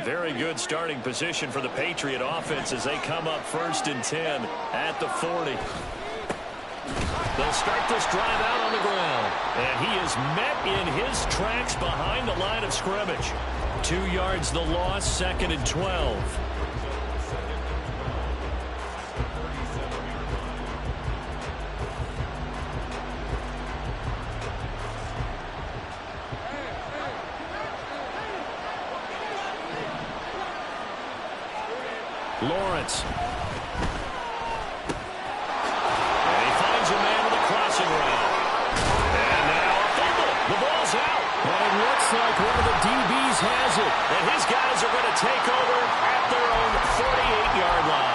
Very good starting position for the Patriot offense as they come up 1st and 10 at the 40. They'll start this drive out on the ground. And he is met in his tracks behind the line of scrimmage. 2 yards the loss, 2nd and 12. Lawrence. And he finds a man with a crossing route. And now a fumble. The ball's out. But it looks like one of the DBs has it. And his guys are going to take over at their own 48-yard line.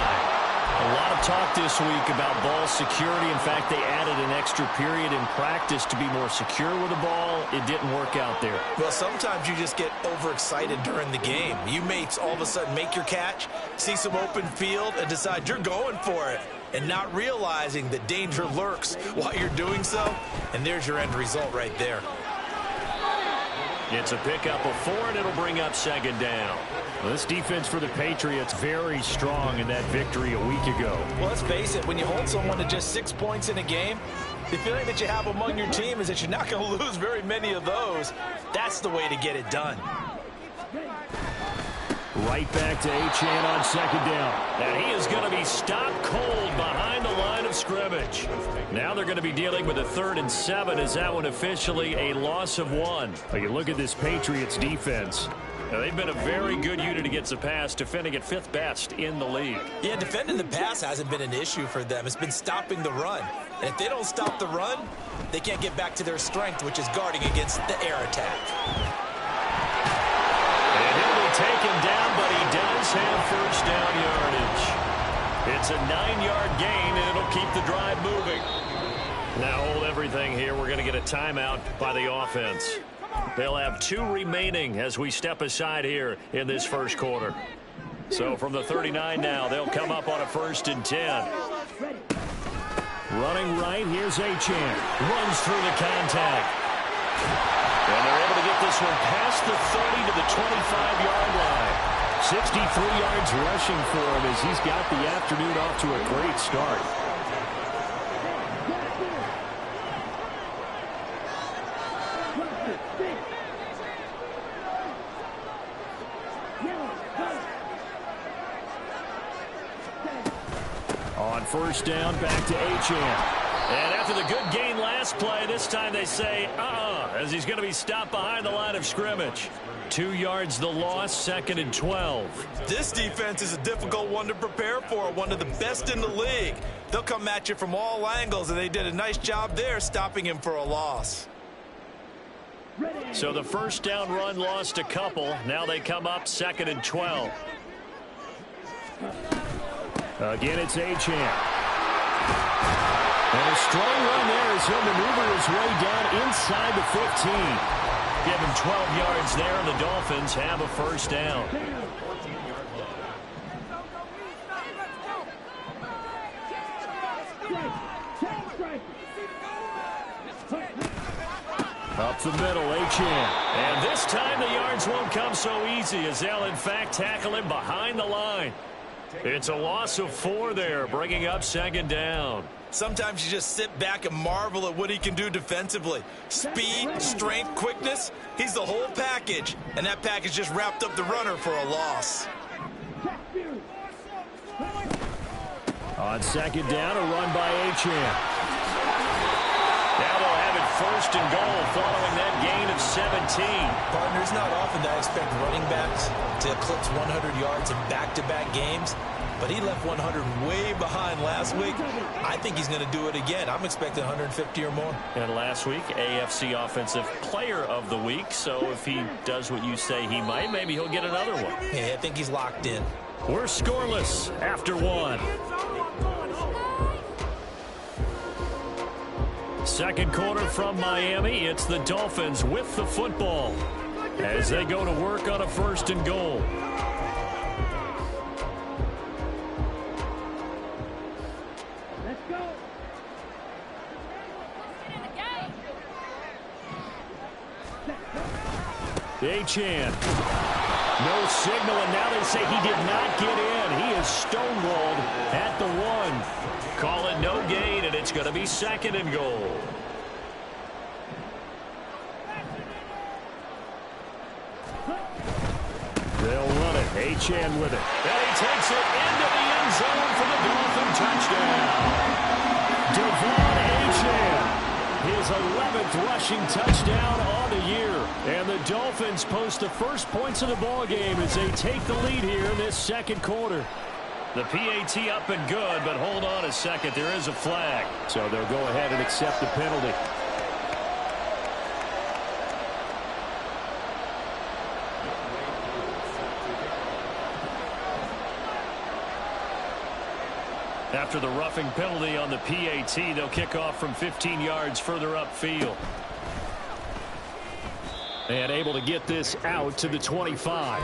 A lot of talk this week about ball security. In fact, they added an extra period in practice to be more secure with the ball. It didn't work out there. Well, sometimes you just get overexcited during the game. You may all of a sudden make your catch, see some open field, and decide you're going for it, and not realizing that danger lurks while you're doing so. And there's your end result right there. It's a pickup of 4, and it'll bring up 2nd down. Well, this defense for the Patriots very strong in that victory a week ago. Well, let's face it, when you hold someone to just 6 points in a game, the feeling that you have among your team is that you're not going to lose very many of those. That's the way to get it done. Right back to Achane on 2nd down. And he is going to be stopped cold behind the line of scrimmage. Now they're going to be dealing with a 3rd and 7 as that one officially a loss of 1. But you look at this Patriots defense. Now, they've been a very good unit against the pass, defending at 5th best in the league. Yeah, defending the pass hasn't been an issue for them. It's been stopping the run. And if they don't stop the run, they can't get back to their strength, which is guarding against the air attack. And he'll be taken down, but he does have 1st down yardage. It's a 9-yard gain, and it'll keep the drive moving. Now hold everything here. We're going to get a timeout by the offense. They'll have 2 remaining as we step aside here in this 1st quarter. So from the 39 now, they'll come up on a 1st and 10. Running right, here's Achane. Runs through the contact. And they're able to get this one past the 30 to the 25-yard line. 63 yards rushing for him as he's got the afternoon off to a great start. On 1st down, back to Achane. And after the good gain last play, this time they say, as he's going to be stopped behind the line of scrimmage. 2 yards the loss, 2nd and 12. This defense is a difficult one to prepare for, one of the best in the league. They'll come at you from all angles, and they did a nice job there stopping him for a loss. So the 1st down run lost a couple. Now they come up 2nd and 12. Again, it's Achane. And a strong run there as he'll maneuver his way down inside the 15. Give him 12 yards there, and the Dolphins have a 1st down. Up the middle, Achane. And this time the yards won't come so easy as they'll, in fact, tackle him behind the line. It's a loss of 4 there, bringing up 2nd down. Sometimes you just sit back and marvel at what he can do defensively. Speed, strength, quickness, he's the whole package. And that package just wrapped up the runner for a loss. On 2nd down, a run by Achane. Now they'll have it 1st and goal following that gain of 17. Partner, it's not often that I expect running backs to eclipse 100 yards in back-to-back games. But he left 100 way behind last week. I think he's going to do it again. I'm expecting 150 or more. And last week, AFC Offensive Player of the Week. So if he does what you say he might, maybe he'll get another one. Yeah, I think he's locked in. We're scoreless after 1. 2nd quarter from Miami. It's the Dolphins with the football as they go to work on a 1st and goal. Achane. No signal, and now they say he did not get in. He is stonewalled at the 1. Call it no gain, and it's going to be 2nd and goal. They'll run it. Achane with it. And he takes it into the end zone for the Dolphin touchdown. Devon Achane. His 11th rushing touchdown on the year. And the Dolphins post the first points of the ball game as they take the lead here in this 2nd quarter. The PAT up and good, but hold on a second. There is a flag. So they'll go ahead and accept the penalty. After the roughing penalty on the PAT, they'll kick off from 15 yards further upfield. And able to get this out to the 25.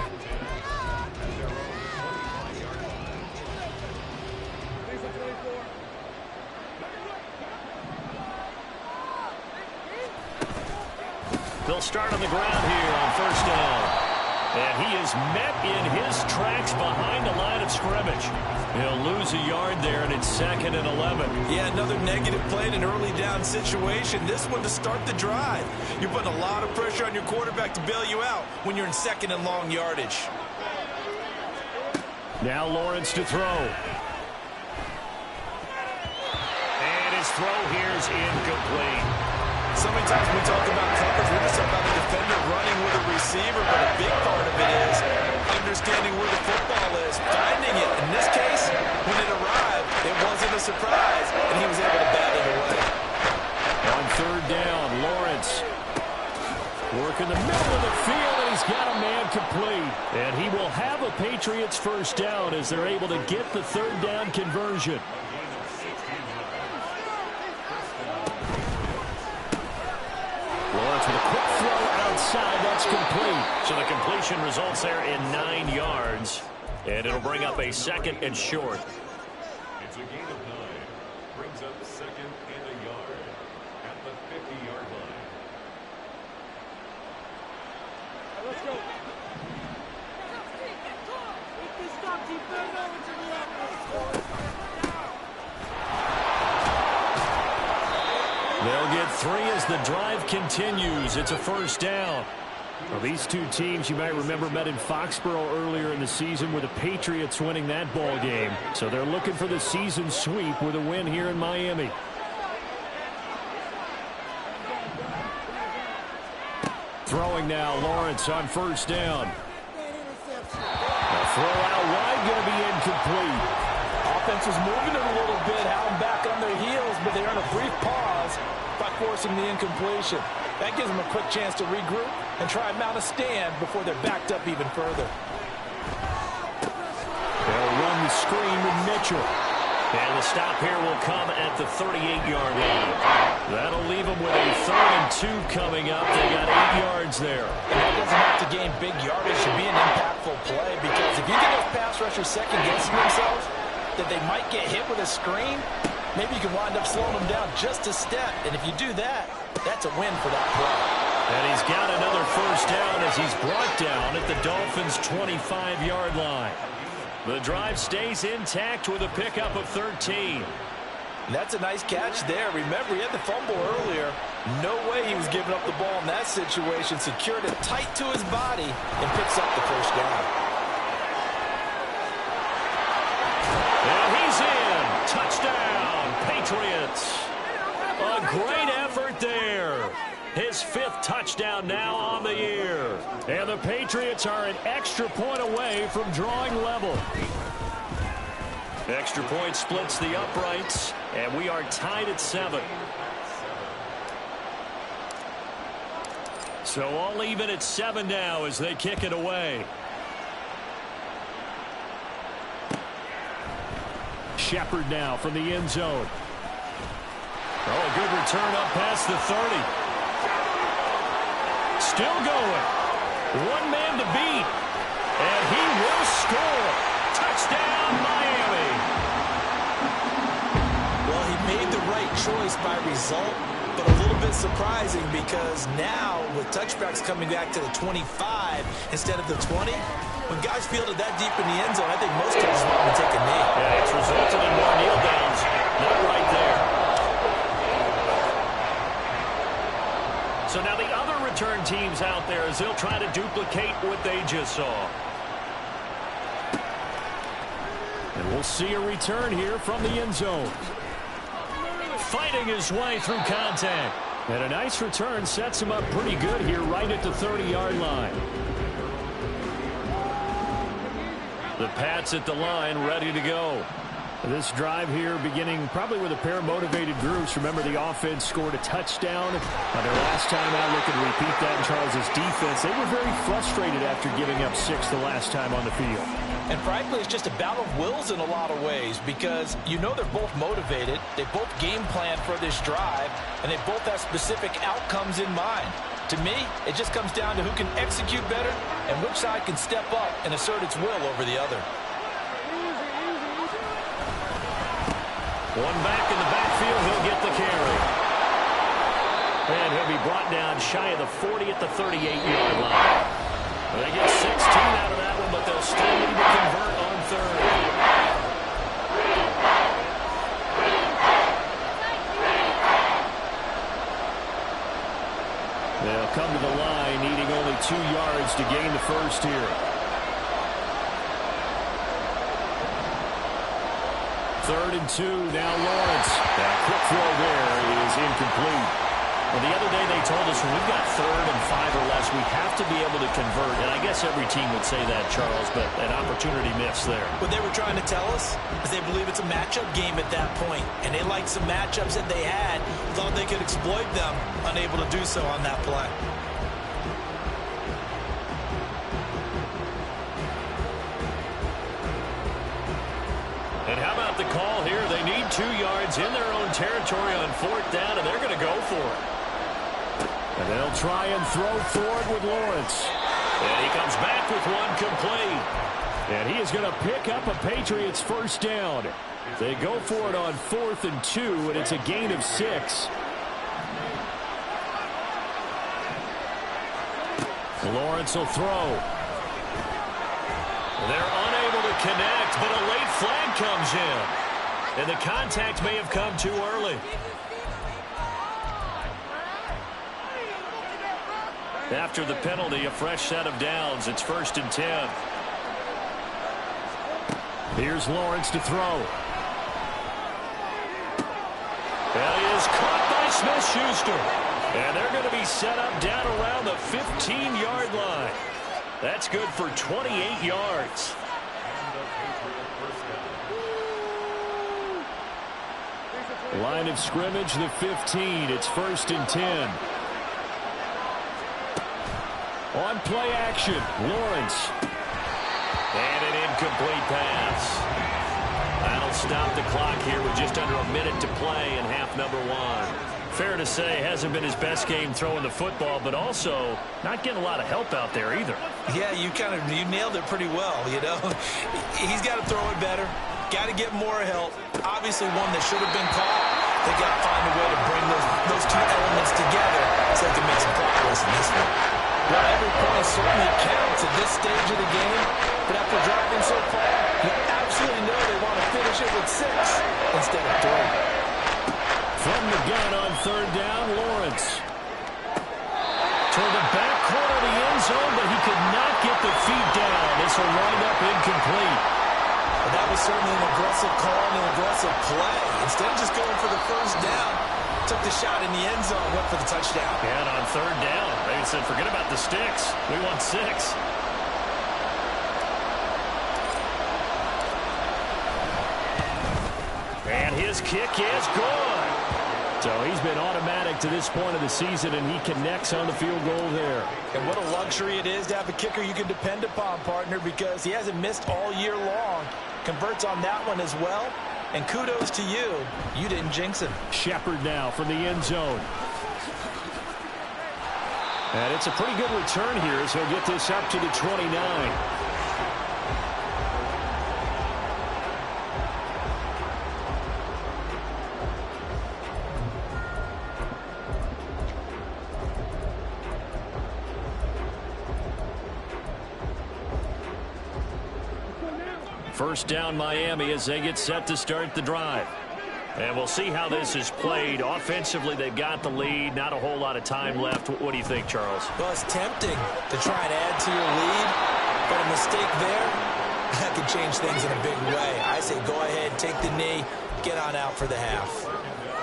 They'll start on the ground here on 1st down. And he is met in his tracks behind the line of scrimmage. He'll lose a yard there, and it's 2nd and 11. Yeah, another negative play in an early down situation. This one to start the drive. You're putting a lot of pressure on your quarterback to bail you out when you're in 2nd and long yardage. Now Lawrence to throw. And his throw here is incomplete. So many times we talk about coverage, we're just talking about the defender running with a receiver, but a big part of it is understanding where the football is, finding it. In this case, when it arrived, it wasn't a surprise, and he was able to bat it away. On 3rd down, Lawrence working the middle of the field, and he's got a man complete. And he will have a Patriots 1st down as they're able to get the 3rd down conversion. Lawrence with a quick throw outside. That's complete. So the completion results there in 9 yards. And it'll bring up a 2nd and short. It's a gain of 9. Brings up 2nd and a yard at the 50-yard line. Let's go. They'll get 3 as the drive continues. It's a 1st down. Well, these two teams, you might remember, met in Foxborough earlier in the season with the Patriots winning that ball game. So they're looking for the season sweep with a win here in Miami. Throwing now, Lawrence on 1st down. A throw out wide, going to be incomplete. Offense is moving it a little bit, having back on their heels, but they're in a brief pause by forcing the incompletion. That gives them a quick chance to regroup and try and mount a stand before they're backed up even further. They'll run the screen with Mitchell. And the stop here will come at the 38-yard line. That'll leave them with a 3rd and 2 coming up. They got 8 yards there. And that doesn't have to gain big yardage to be an impactful play, because if you get those pass rushers second-guessing themselves, that they might get hit with a screen, maybe you can wind up slowing them down just a step. And if you do that, that's a win for that play. And he's got another 1st down as he's brought down at the Dolphins' 25-yard line. The drive stays intact with a pickup of 13. And that's a nice catch there. Remember, he had the fumble earlier. No way he was giving up the ball in that situation. Secured it tight to his body and picks up the 1st down. And he's in. Touchdown, Patriots. A great effort there. His 5th touchdown now on the year. And the Patriots are an extra point away from drawing level. Extra point splits the uprights, and we are tied at 7. So all even at 7 now as they kick it away. Shepard now from the end zone. Oh, a good return up past the 30. Still going. One man to beat. And he will score. Touchdown, Miami. Well, he made the right choice by result, but a little bit surprising because now with touchbacks coming back to the 25 instead of the 20, when guys fielded that deep in the end zone, I think most coaches want to take a knee. Yeah, it's resulted in more kneel downs. Not right there. So now the other return teams out there as they'll try to duplicate what they just saw. And we'll see a return here from the end zone. Fighting his way through contact. And a nice return sets him up pretty good here right at the 30-yard line. The Pats at the line ready to go. This drive here beginning probably with a pair of motivated groups. Remember, the offense scored a touchdown their last time out. Looking to repeat that in Charles' defense. They were very frustrated after giving up 6 the last time on the field. And frankly, it's just a battle of wills in a lot of ways because you know they're both motivated. They both game plan for this drive, and they both have specific outcomes in mind. To me, it just comes down to who can execute better and which side can step up and assert its will over the other. One back in the backfield, he'll get the carry. And he'll be brought down shy of the 40 at the 38-yard line. They get 16 out of that one, but they'll still need to convert on third. They'll come to the line, needing only 2 yards to gain the first here. Third and 2, now Lawrence. That quick throw there is incomplete. Well, the other day they told us when we've got 3rd and 5 or less, we have to be able to convert. And I guess every team would say that, Charles, but an opportunity missed there. What they were trying to tell us is they believe it's a matchup game at that point, and they liked some matchups that they had, thought they could exploit them, unable to do so on that play. And how about the call here? They need 2 yards in their own territory on 4th down, and they're going to go for it. And they'll try and throw forward with Lawrence. And he comes back with one complete. And he is going to pick up a Patriots first down. They go for it on 4th and 2, and it's a gain of 6. Lawrence will throw. They're unable to connect, but a late flag comes in. And the contact may have come too early. After the penalty, a fresh set of downs. It's 1st and 10. Here's Lawrence to throw. And he is caught by Smith-Schuster. And they're going to be set up down around the 15-yard line. That's good for 28 yards. Line of scrimmage, the 15. It's 1st and 10. On play action, Lawrence. And an incomplete pass. That'll stop the clock here with just under a minute to play in half number 1. Fair to say, hasn't been his best game throwing the football, but also not getting a lot of help out there either. Yeah, you nailed it pretty well, you know. He's got to throw it better. Got to get more help. Obviously one that should have been caught. They got to find a way to bring those 2 elements together so they can make some progress in this one. Well, every point certainly counts at this stage of the game, but after driving so far, you absolutely know they want to finish it with 6 instead of 3. From the gun on 3rd down, Lawrence. Toward the back corner of the end zone, but he could not get the feet down. This will wind up incomplete. But that was certainly an aggressive call and an aggressive play. Instead of just going for the first down, took the shot in the end zone, went for the touchdown. And on 3rd down, they said, forget about the sticks. We want 6. And his kick is good. So he's been automatic to this point of the season, and he connects on the field goal there. And what a luxury it is to have a kicker you can depend upon, partner, because he hasn't missed all year long. Converts on that one as well. And kudos to you. You didn't jinx him. Shepard now from the end zone. And it's a pretty good return here as he'll get this up to the 29. First down Miami as they get set to start the drive. And we'll see how this is played. Offensively, they've got the lead. Not a whole lot of time left. What do you think, Charles? Well, it's tempting to try and add to your lead, but a mistake there, that could change things in a big way. I say go ahead, take the knee, get on out for the half.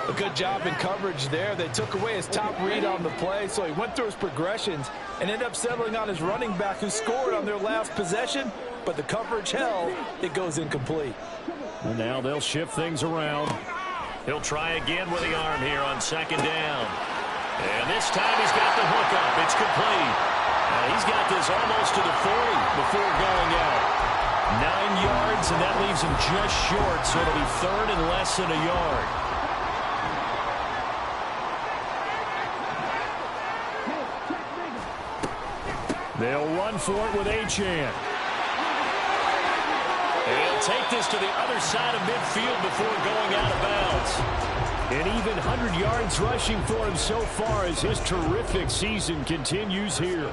A good job in coverage there. They took away his top read on the play, so he went through his progressions and ended up settling on his running back who scored on their last possession, but the coverage held. It goes incomplete. And now they'll shift things around. He'll try again with the arm here on second down. And this time he's got the hook up. It's complete. He's got this almost to the 40 before going out. 9 yards, and that leaves him just short, so it'll be third and less than a yard. They'll run for it with Achane. He'll take this to the other side of midfield before going out of bounds. And even 100 yards rushing for him so far as his terrific season continues here.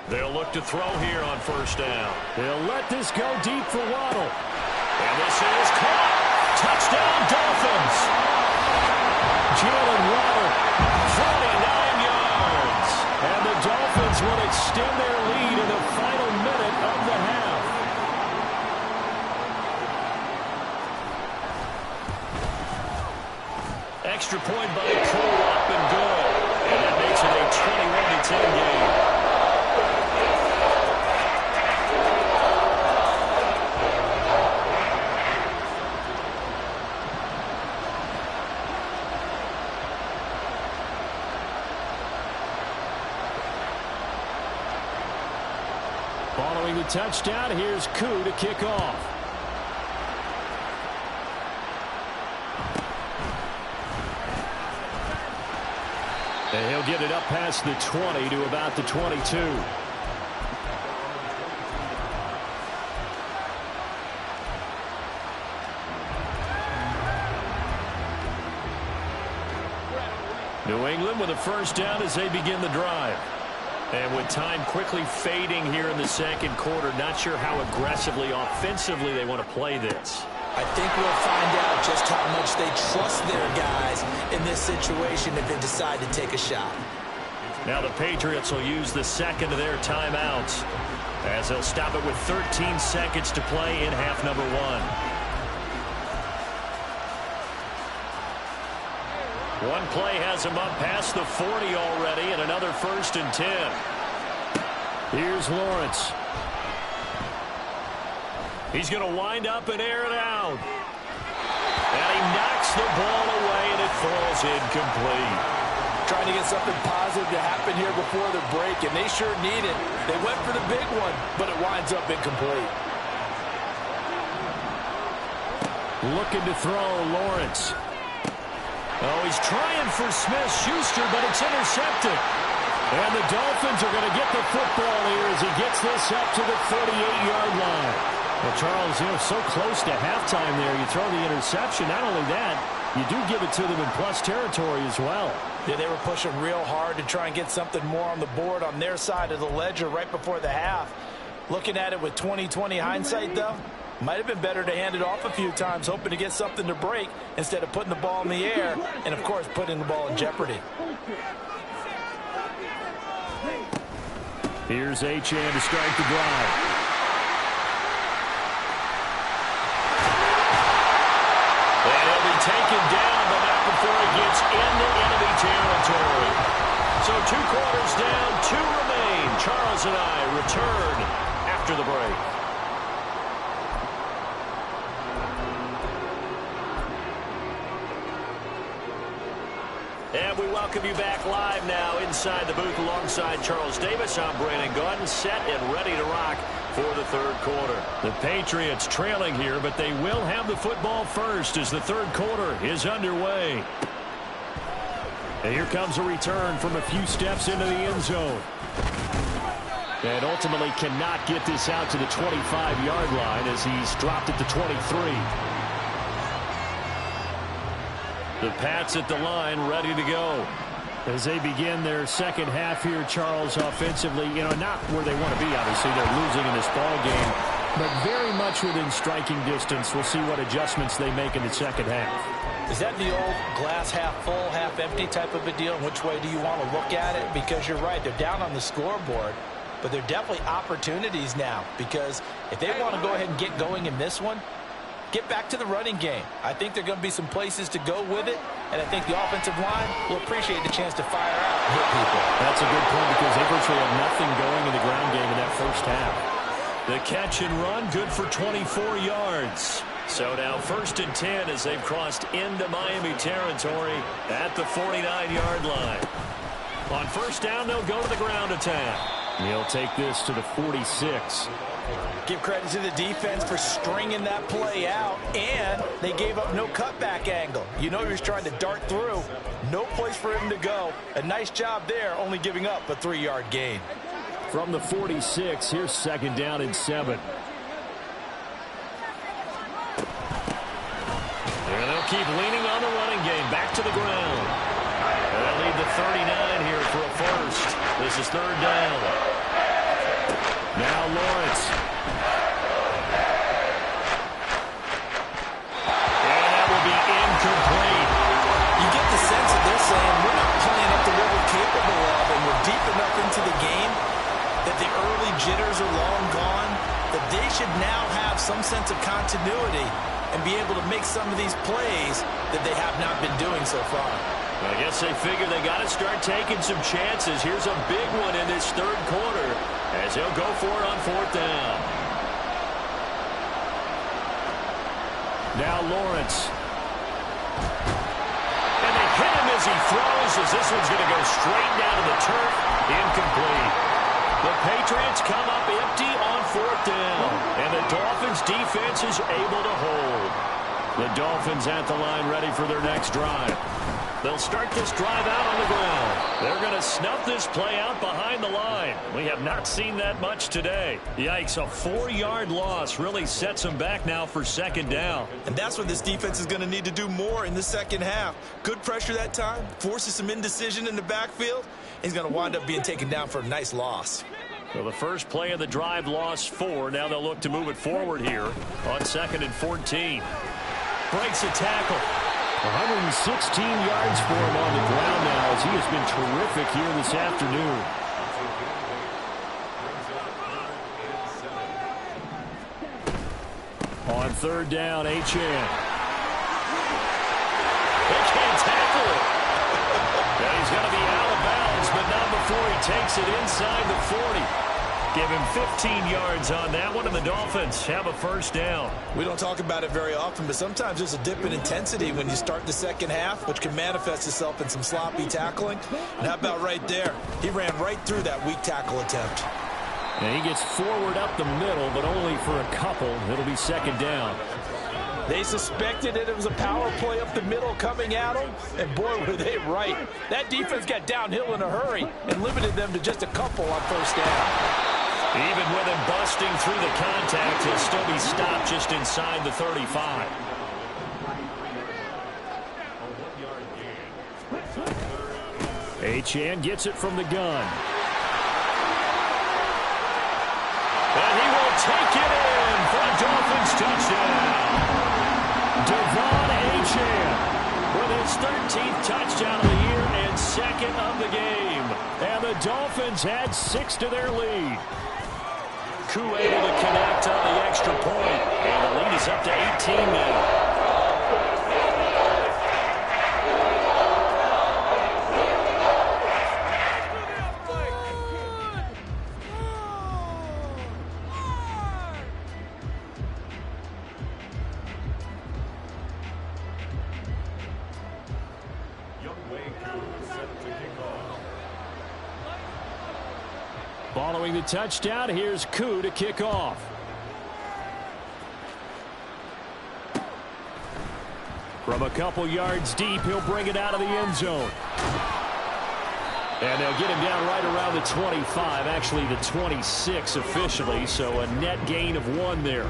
They'll look to throw here on first down. They'll let this go deep for Waddle. And this is caught. Touchdown, Dolphins. Jalen Waddle, 49 yards. And the Dolphins will extend their lead in the final minute of the half. Extra point by Cole up and good. And that makes it a 21-10 game. Following the touchdown, here's Koo to kick off. And he'll get it up past the 20 to about the 22. New England with a first down as they begin the drive. And with time quickly fading here in the second quarter, not sure how aggressively, offensively they want to play this. I think we'll find out just how much they trust their guys in this situation if they decide to take a shot. Now the Patriots will use the second of their timeouts as they'll stop it with 13 seconds to play in half number one. One play has him up past the 40 already, and another 1st and 10. Here's Lawrence. He's going to wind up and air it out. And he knocks the ball away, and it falls incomplete. Trying to get something positive to happen here before the break, and they sure need it. They went for the big one, but it winds up incomplete. Looking to throw, Lawrence. Oh, he's trying for Smith-Schuster, but it's intercepted. And the Dolphins are going to get the football here as he gets this up to the 48-yard line. Well, Charles, so close to halftime there. You throw the interception. Not only that, you do give it to them in plus territory as well. Yeah, they were pushing real hard to try and get something more on the board on their side of the ledger right before the half. Looking at it with 20/20 hindsight, though, might have been better to hand it off a few times, hoping to get something to break instead of putting the ball in the air and, of course, putting the ball in jeopardy. Here's Achane to start the drive. And he'll be taken down, but not before he gets into enemy territory. So 2 quarters down, 2 remain. Charles and I return after the break. And we welcome you back live now inside the booth alongside Charles Davis. I'm Brandon Gaudin, set and ready to rock for the third quarter. The Patriots trailing here, but they will have the football first as the third quarter is underway. And here comes a return from a few steps into the end zone. And ultimately cannot get this out to the 25-yard line as he's dropped at the 23. The Pats at the line, ready to go. As they begin their second half here, Charles, offensively, not where they want to be, obviously. They're losing in this ball game, but very much within striking distance. We'll see what adjustments they make in the second half. Is that the old glass half full, half empty type of a deal? And which way do you want to look at it? Because you're right, they're down on the scoreboard, but they're definitely opportunities now. Because if they want to go ahead and get going in this one, get back to the running game. I think there are going to be some places to go with it, and I think the offensive line will appreciate the chance to fire out and hit people. That's a good point because they virtually have nothing going in the ground game in that first half. The catch and run, good for 24 yards. So now 1st and 10 as they've crossed into Miami territory at the 49-yard line. On 1st down, they'll go to the ground attack. He'll take this to the 46. Give credit to the defense for stringing that play out, and they gave up no cutback angle. You know he was trying to dart through. No place for him to go. A nice job there, only giving up a 3-yard gain. From the 46, here's 2nd down and 7. And they'll keep leaning on the running game. Back to the ground. And they'll lead the 39 here for a first. This is 3rd down. Now Lawrence. And that will be incomplete. You get the sense that they're saying we're not playing up to what we're capable of, and we're deep enough into the game that the early jitters are long gone, that they should now have some sense of continuity and be able to make some of these plays that they have not been doing so far. I guess they figure they got to start taking some chances. Here's a big one in this 3rd quarter as he'll go for it on 4th down. Now Lawrence. And they hit him as he throws, as this one's going to go straight down to the turf. Incomplete. The Patriots come up empty on 4th down, and the Dolphins defense is able to hold. The Dolphins at the line ready for their next drive. They'll start this drive out on the ground. They're going to snuff this play out behind the line. We have not seen that much today. Yikes, a 4-yard loss really sets them back now for 2nd down. And that's what this defense is going to need to do more in the second half. Good pressure that time, forces some indecision in the backfield. He's going to wind up being taken down for a nice loss. So the first play of the drive lost 4. Now they'll look to move it forward here on 2nd and 14. Breaks a tackle. 116 yards for him on the ground now as he has been terrific here this afternoon. On 3rd down, Achane. They can't tackle it. And he's going to be out of bounds, but not before he takes it inside the 40. Give him 15 yards on that one, and the Dolphins have a 1st down. We don't talk about it very often, but sometimes there's a dip in intensity when you start the second half, which can manifest itself in some sloppy tackling. And how about right there? He ran right through that weak tackle attempt. And he gets forward up the middle, but only for a couple. It'll be 2nd down. They suspected that it was a power play up the middle coming at them, and boy, were they right. That defense got downhill in a hurry and limited them to just a couple on 1st down. Even with him busting through the contact, he'll still be stopped just inside the 35. Achane gets it from the gun. And he will take it in for a Dolphins touchdown. Devon Achane with his 13th touchdown of the year and 2nd of the game. And the Dolphins add 6 to their lead. Koo able to connect on the extra point, and the lead is up to 18 now. Following the touchdown, here's Koo to kick off. From a couple yards deep, he'll bring it out of the end zone. And they'll get him down right around the 25, actually the 26 officially, so a net gain of 1 there.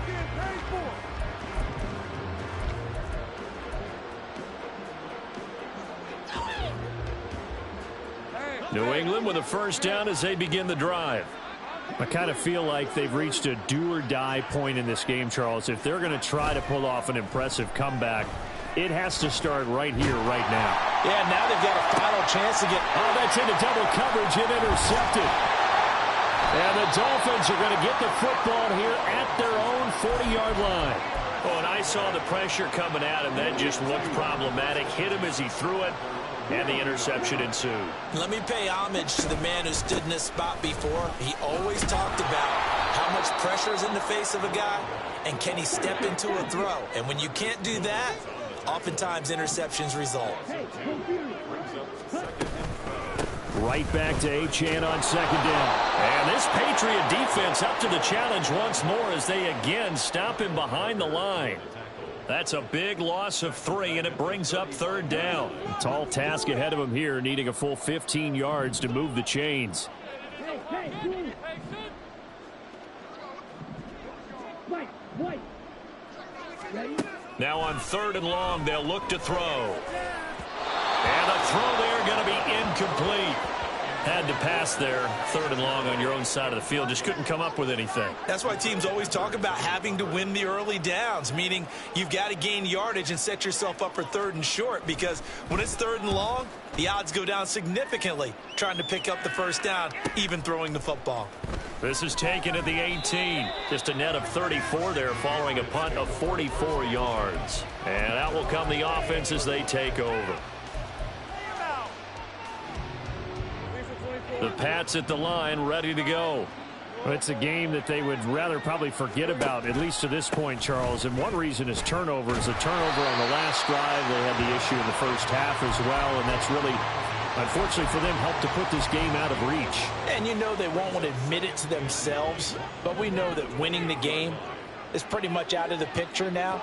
New England with a first down as they begin the drive. I kind of feel like they've reached a do-or-die point in this game, Charles. If they're going to try to pull off an impressive comeback, it has to start right here, right now. Yeah, now they've got a final chance to get... Oh, that's into double coverage and intercepted. And the Dolphins are going to get the football here at their own 40-yard line. Oh, and I saw the pressure coming at him. That just looked problematic. Hit him as he threw it, and the interception ensued. Let me pay homage to the man who stood in this spot before. He always talked about how much pressure is in the face of a guy, and can he step into a throw. And when you can't do that, oftentimes interceptions result. Right back to Achane on second down. And this Patriot defense up to the challenge once more as they again stop him behind the line. That's a big loss of 3, and it brings up third down. A tall task ahead of him here, needing a full 15 yards to move the chains. Now on 3rd and long, they'll look to throw. And the throw there going to be incomplete. Had to pass there, 3rd and long on your own side of the field. Just couldn't come up with anything. That's why teams always talk about having to win the early downs, meaning you've got to gain yardage and set yourself up for 3rd and short, because when it's 3rd and long, the odds go down significantly trying to pick up the first down, even throwing the football. This is taken at the 18. Just a net of 34 there following a punt of 44 yards. And out will come the offense as they take over. The Pats at the line, ready to go. Well, it's a game that they would rather probably forget about, at least to this point, Charles. And one reason is turnovers. A turnover on the last drive. They had the issue in the first half as well, and that's really, unfortunately for them, helped to put this game out of reach. And you know they won't want to admit it to themselves, but we know that winning the game is pretty much out of the picture now.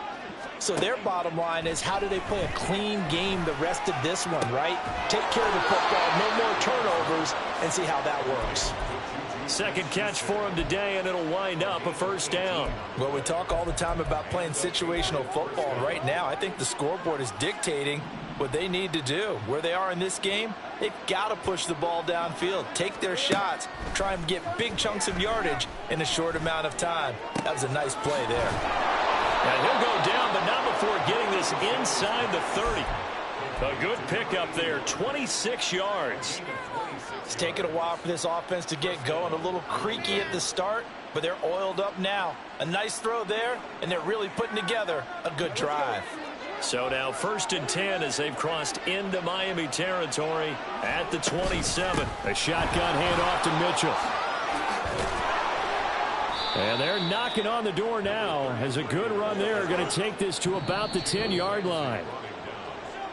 So their bottom line is, how do they play a clean game the rest of this one, right? Take care of the football, no more turnovers, and see how that works. Second catch for him today, and it'll wind up a first down. Well, we talk all the time about playing situational football. Right now, I think the scoreboard is dictating what they need to do. Where they are in this game, they've got to push the ball downfield, take their shots, try and get big chunks of yardage in a short amount of time. That was a nice play there. And he'll go down, but not before getting this inside the 30. A good pickup there, 26 yards. It's taken a while for this offense to get going. A little creaky at the start, but they're oiled up now. A nice throw there, and they're really putting together a good drive. So now 1st and 10 as they've crossed into Miami territory at the 27. A shotgun handoff to Mitchell. And they're knocking on the door now as a good run there. Going to take this to about the 10-yard line.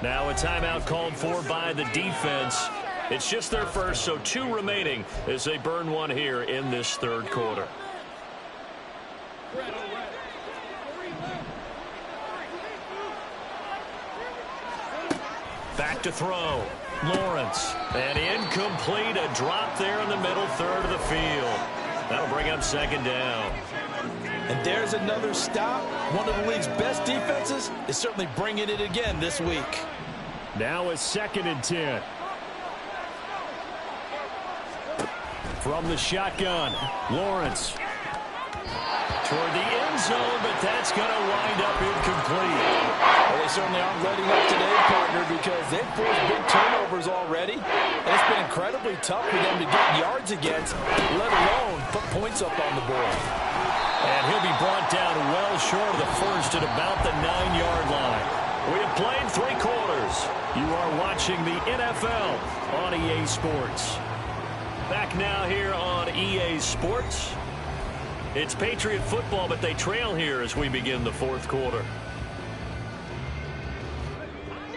Now a timeout called for by the defense. It's just their first, so 2 remaining as they burn one here in this 3rd quarter. Back to throw. Lawrence. And incomplete. A drop there in the middle 3rd of the field. That'll bring up 2nd down. And there's another stop. One of the league's best defenses is certainly bringing it again this week. Now a 2nd and 10. From the shotgun, Lawrence. Toward the end zone, but that's going to wind up incomplete. Well, they certainly aren't letting up today, partner, because they've forced big turnovers already. And it's been incredibly tough for them to get yards against, let alone put points up on the board. And he'll be brought down well short of the first at about the 9-yard line. We have played 3 quarters. You are watching the NFL on EA Sports. Back now here on EA Sports. It's Patriot football, but they trail here as we begin the 4th quarter.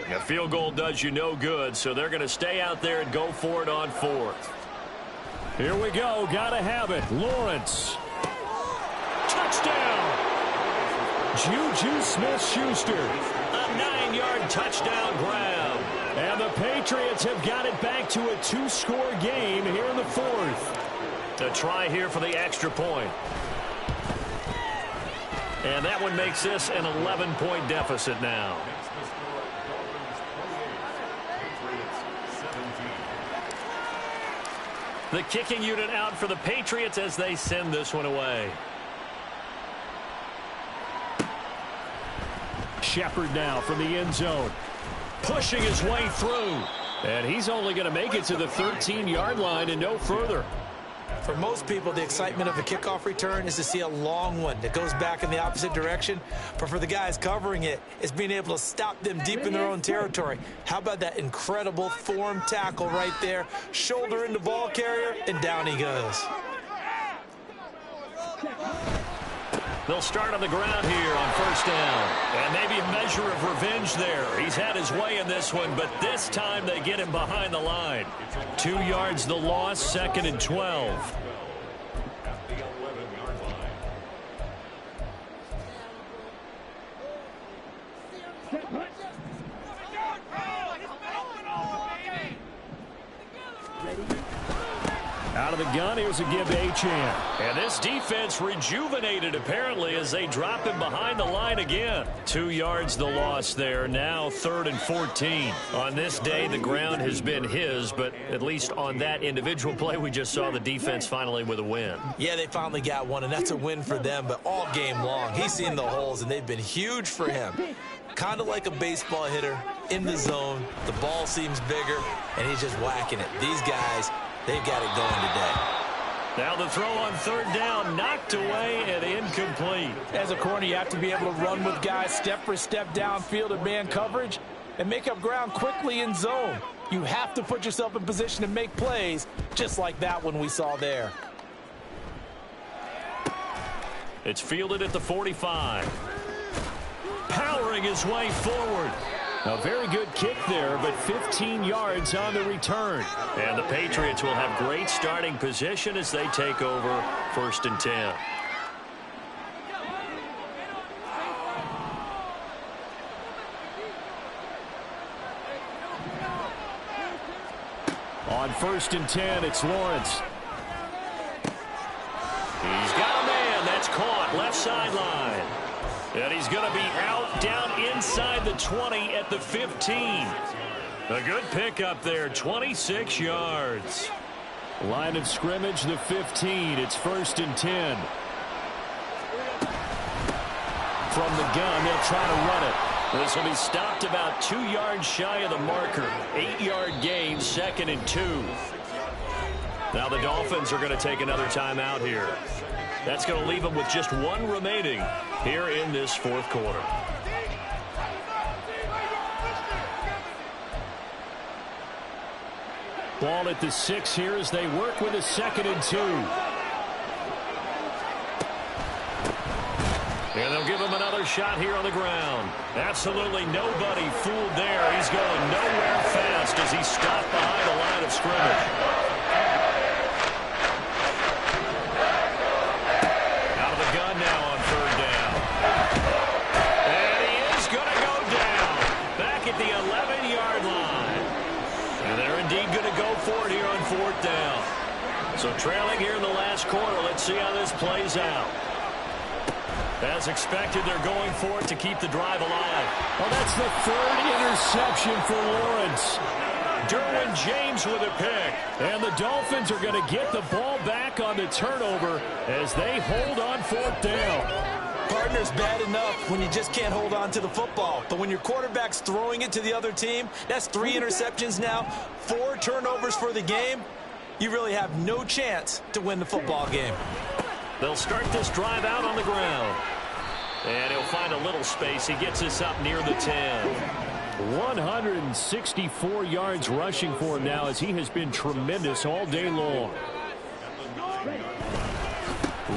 A field goal does you no good, so they're going to stay out there and go for it on 4th. Here we go. Got to have it. Lawrence. Touchdown. Juju Smith-Schuster. A 9-yard touchdown grab. And the Patriots have got it back to a 2-score game here in the 4th. A try here for the extra point. And that one makes this an 11-point deficit now. The kicking unit out for the Patriots as they send this one away. Shepard now from the end zone. Pushing his way through. And he's only going to make it to the 13-yard line and no further. For most people, the excitement of a kickoff return is to see a long one that goes back in the opposite direction. But for the guys covering it, it's being able to stop them deep in their own territory. How about that incredible form tackle right there? Shoulder into ball carrier, and down he goes. They'll start on the ground here on first down. And maybe a measure of revenge there. He's had his way in this one, but this time they get him behind the line. 2 yards the loss, 2nd and 12. At the 11-yard line. Out of the gun, here's a give to Achane. And this defense rejuvenated, apparently, as they drop him behind the line again. 2 yards the loss there, now 3rd and 14. On this day, the ground has been his, but at least on that individual play, we just saw the defense finally with a win. Yeah, they finally got one, and that's a win for them, but all game long, he's seen the holes, and they've been huge for him. Kind of like a baseball hitter in the zone. The ball seems bigger, and he's just whacking it. These guys, they've got it going today. Now the throw on 3rd down, knocked away and incomplete. As a corner, you have to be able to run with guys step for step downfield in man coverage and make up ground quickly in zone. You have to put yourself in position to make plays, just like that one we saw there. It's fielded at the 45. Powering his way forward. A very good kick there, but 15 yards on the return. And the Patriots will have great starting position as they take over 1st and 10. On 1st and 10, it's Lawrence. He's got a man. That's caught. Left sideline. And he's going to be out down inside the 20 at the 15. A good pickup there, 26 yards. Line of scrimmage, the 15. It's 1st and 10. From the gun, they'll try to run it. This will be stopped about 2 yards shy of the marker. 8-yard gain, 2nd and 2. Now the Dolphins are going to take another timeout here. That's going to leave them with just 1 remaining here in this 4th quarter. Ball at the 6 here as they work with a 2nd and 2. And they'll give him another shot here on the ground. Absolutely nobody fooled there. He's going nowhere fast as he's stopped behind the line of scrimmage. So trailing here in the last quarter. Let's see how this plays out. As expected, they're going for it to keep the drive alive. Well, that's the 3rd interception for Lawrence. Derwin James with a pick. And the Dolphins are going to get the ball back on the turnover as they hold on 4th down. Partner's bad enough when you just can't hold on to the football. But when your quarterback's throwing it to the other team, that's 3 interceptions now, 4 turnovers for the game. You really have no chance to win the football game. They'll start this drive out on the ground. And he'll find a little space. He gets us up near the 10. 164 yards rushing for him now as he has been tremendous all day long.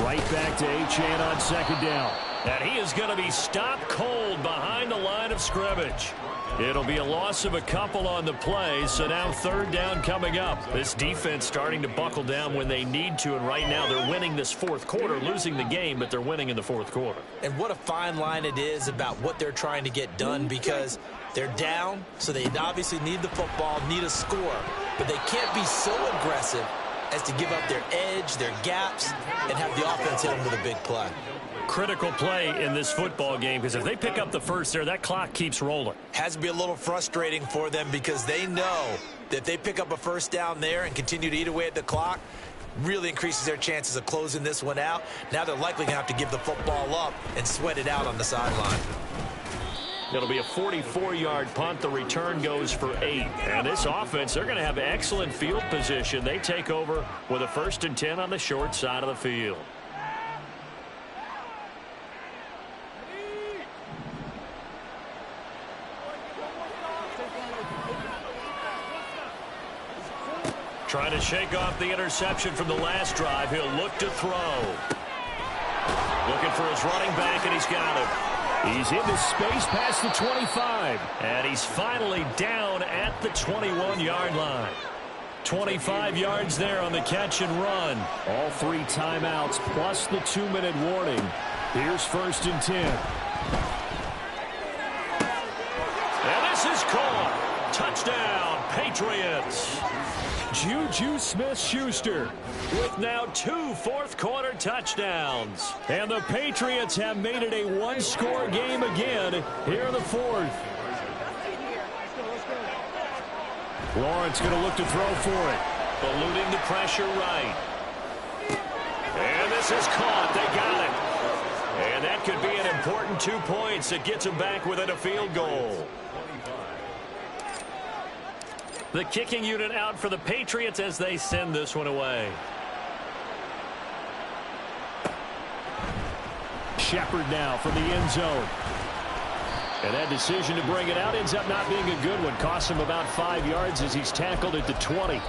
Right back to Achane on 2nd down. And he is going to be stopped cold behind the line of scrimmage. It'll be a loss of a couple on the play, so now 3rd down coming up. This defense starting to buckle down when they need to, and right now they're winning this 4th quarter, losing the game, but they're winning in the 4th quarter. And what a fine line it is about what they're trying to get done, because they're down, so they obviously need the football, need a score, but they can't be so aggressive as to give up their edge, their gaps, and have the offense hit them with a big play. Critical play in this football game, because if they pick up the first there, that clock keeps rolling. Has to be a little frustrating for them because they know If they pick up a first down there and continue to eat away at the clock, really increases their chances of closing this one out. Now they're likely going to have to give the football up and sweat it out on the sideline. It'll be a 44-yard punt. The return goes for 8. And this offense, they're going to have excellent field position. They take over with a 1st and 10 on the short side of the field. Trying to shake off the interception from the last drive. He'll look to throw. Looking for his running back, and he's got him. He's into space past the 25. And he's finally down at the 21-yard line. 25 yards there on the catch and run. All 3 timeouts plus the 2-minute warning. Here's 1st and 10. And this is caught. Touchdown, Patriots. Juju Smith-Schuster with now 2 fourth-quarter touchdowns. And the Patriots have made it a 1-score game again here in the 4th. Lawrence going to look to throw for it. Eluding the pressure right. And this is caught. They got it. And that could be an important 2 points. It gets them back within a field goal. The kicking unit out for the Patriots as they send this one away. Shepard now from the end zone. And that decision to bring it out ends up not being a good one. Costs him about 5 yards as he's tackled at the 20.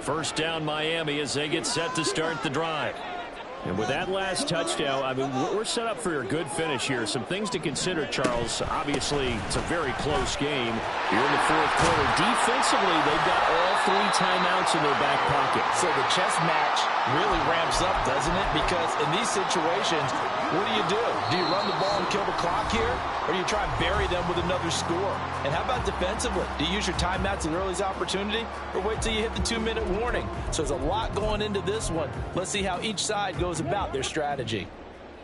First down Miami as they get set to start the drive. And with that last touchdown, I mean, we're set up for a good finish here. Some things to consider, Charles. Obviously, it's a very close game here in the 4th quarter. Defensively, they've got all 3 timeouts in their back pocket. So the chess match really ramps up, doesn't it? Because in these situations, what do? Do you run the ball and kill the clock here? Or do you try and bury them with another score? And how about defensively? Do you use your timeouts at the earliest opportunity? Or wait till you hit the 2-minute warning? So there's a lot going into this one. Let's see how each side goes about their strategy.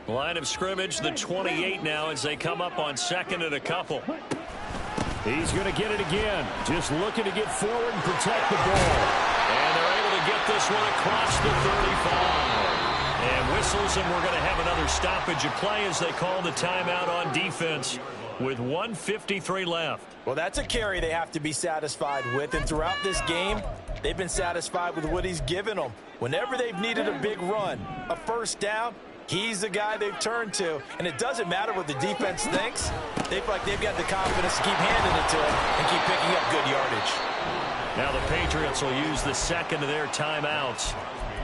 Line of scrimmage, the 28 now as they come up on 2nd and a couple. He's going to get it again. Just looking to get forward and protect the ball. And they're able to get this one across the 35. And whistles, and we're going to have another stoppage of play as they call the timeout on defense with 1:53 left. Well, that's a carry they have to be satisfied with. And throughout this game, they've been satisfied with what he's given them. Whenever they've needed a big run, a first down, he's the guy they've turned to. And it doesn't matter what the defense thinks. They feel like they've got the confidence to keep handing it to him and keep picking up good yardage. Now the Patriots will use the second of their timeouts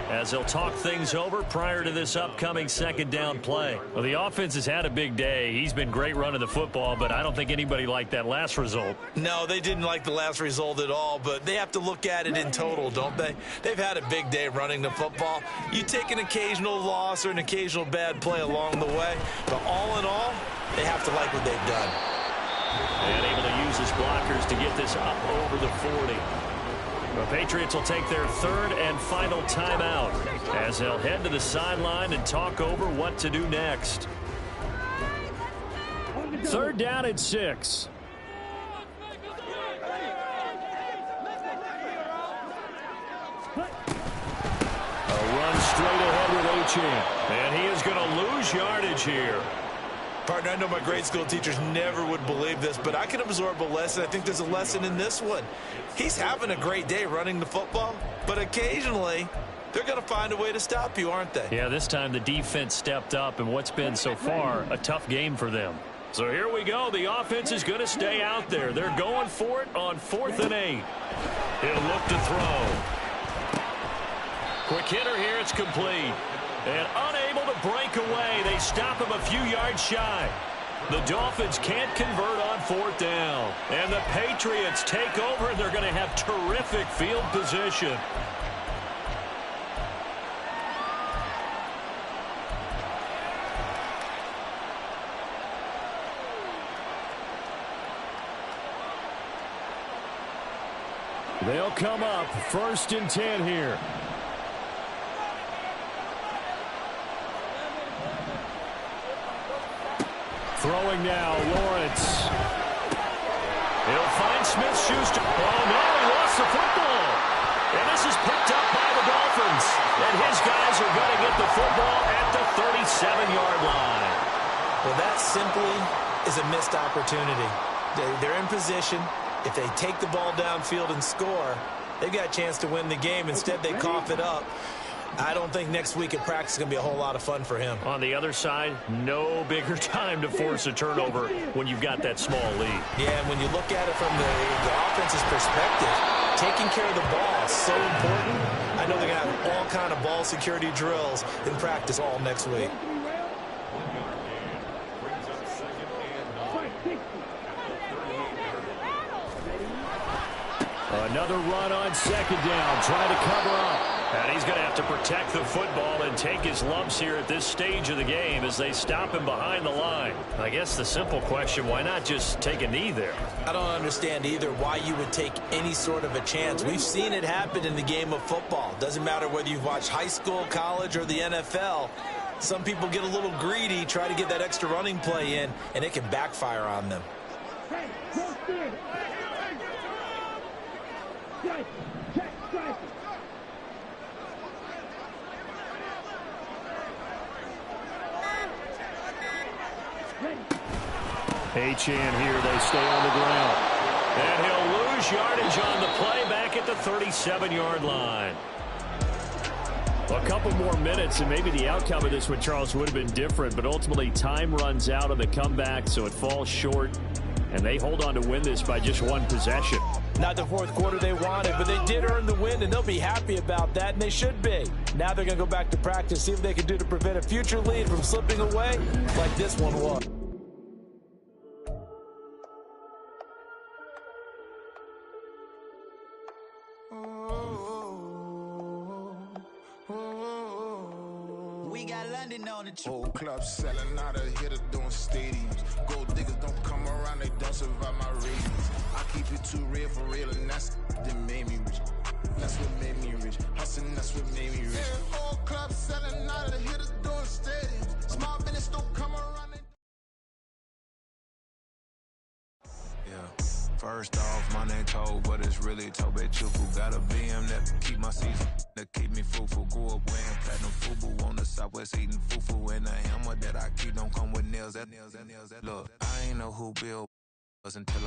as they'll talk things over prior to this upcoming 2nd down play. Well, the offense has had a big day. He's been great running the football, but I don't think anybody liked that last result. No, they didn't like the last result at all, but they have to look at it in total, don't they? They've had a big day running the football. You take an occasional loss or an occasional bad play along the way, but all in all, they have to like what they've done. And able to use his blockers to get this up over the 40. The Patriots will take their 3rd and final timeout as they'll head to the sideline and talk over what to do next. 3rd down and 6. A run straight ahead with Achane. And he is going to lose yardage here. Partner, I know my grade school teachers never would believe this, but I can absorb a lesson. I think there's a lesson in this one. He's having a great day running the football, but occasionally they're going to find a way to stop you, aren't they? Yeah, this time the defense stepped up in what's been so far a tough game for them. So here we go. The offense is going to stay out there. They're going for it on 4th and 8. He'll look to throw. Quick hitter here. It's complete. And unable to break away. They stop him a few yards shy. The Dolphins can't convert on 4th down. And the Patriots take over, and they're going to have terrific field position. They'll come up 1st and 10 here. Throwing now, Lawrence. He'll find Smith-Schuster. Oh, no, he lost the football. And this is picked up by the Dolphins. And his guys are going to get the football at the 37-yard line. Well, that simply is a missed opportunity. They're in position. If they take the ball downfield and score, they've got a chance to win the game. Instead, they cough it up. I don't think next week at practice is going to be a whole lot of fun for him. On the other side, no bigger time to force a turnover when you've got that small lead. Yeah, and when you look at it from the offense's perspective, taking care of the ball is so important. I know they're going to have all kind of ball security drills in practice all next week. Another run on 2nd down, trying to cover up. And he's going to have to protect the football and take his lumps here at this stage of the game as they stop him behind the line. I guess the simple question, why not just take a knee there? I don't understand either why you would take any sort of a chance. We've seen it happen in the game of football. Doesn't matter whether you've watched high school, college, or the NFL. Some people get a little greedy, try to get that extra running play in, and it can backfire on them. Achane here, they stay on the ground. And he'll lose yardage on the play back at the 37-yard line. A couple more minutes, and maybe the outcome of this one, Charles, would have been different, but ultimately time runs out on the comeback, so it falls short, and they hold on to win this by just 1 possession. Not the 4th quarter they wanted, but they did earn the win, and they'll be happy about that, and they should be. Now they're going to go back to practice, see what they can do to prevent a future lead from slipping away like this one was. We got London on the trip. Whole club selling out of hitter doing stadiums. Gold diggers don't come around, they don't survive my ratings. I keep it too real for real, and that's that made me rich. That's what made me rich. Hustling, that's what made me rich. Yeah, whole club selling out of hitter doing stadiums. Small business don't come around. Yeah. First off, my name Toad, but it's really Tobe Chuku. Got a BM that keep my season, that keep me fruitful. Grew up wearing platinum FUBU on the Southwest eating fufu. And the hammer that I keep don't come with nails. Look, I ain't know who Bill was until I